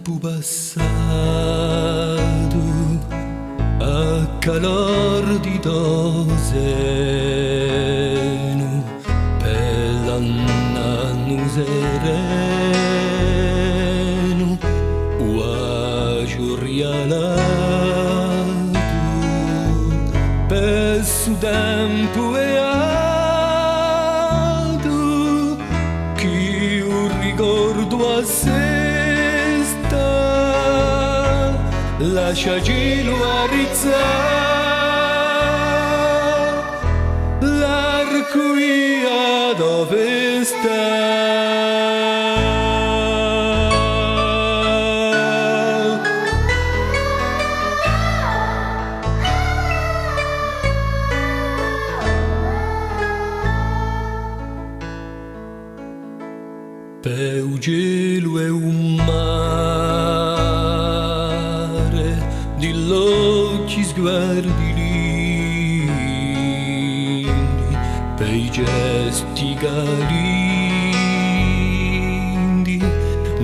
tempo passato a calor di doseno per l'anno sereno o a giurialato per su tempo e chi un ricordo a sesta lasciacelo a rizzare l'arcoia dove sta. Per un cielo e un mare di occhi sguardi lindi, per i gesti calindi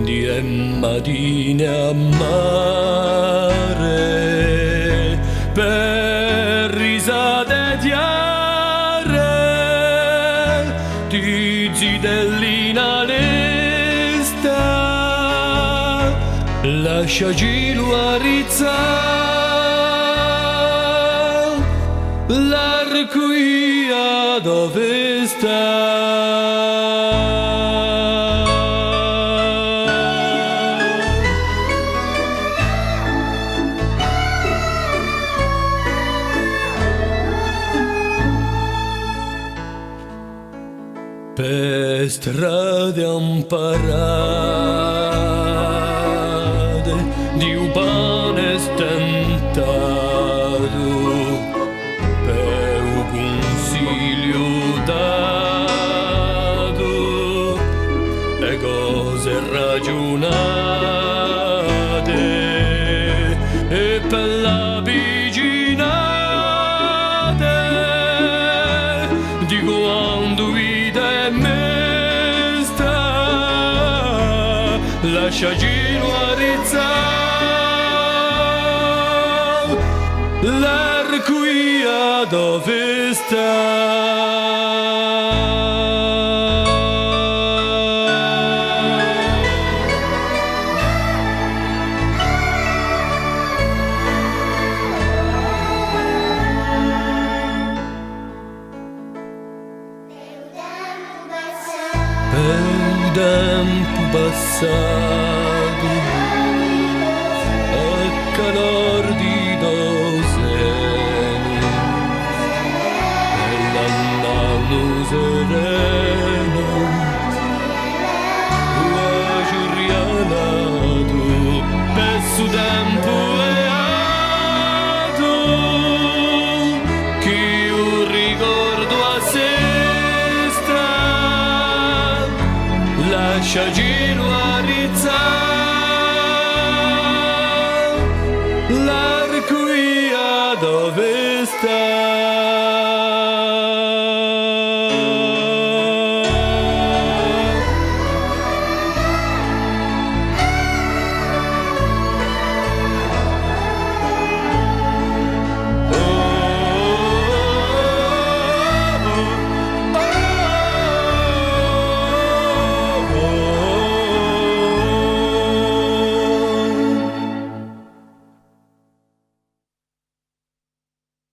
di emmadine a mare, per risate chiare di zidellina lasciacelo a rizzare l'arcoia dove sta. Per strade amparate di un pane stentato, per un consiglio dato e cose ragionate e per la vicinate di quando vita è mesta lasciacelo a rizzare l'arcoia dove sta. Per il tempo passato a calor di doseno per l'anno sereno o a giurialato per su tempo beato chi un ricordo a sé lasciacelo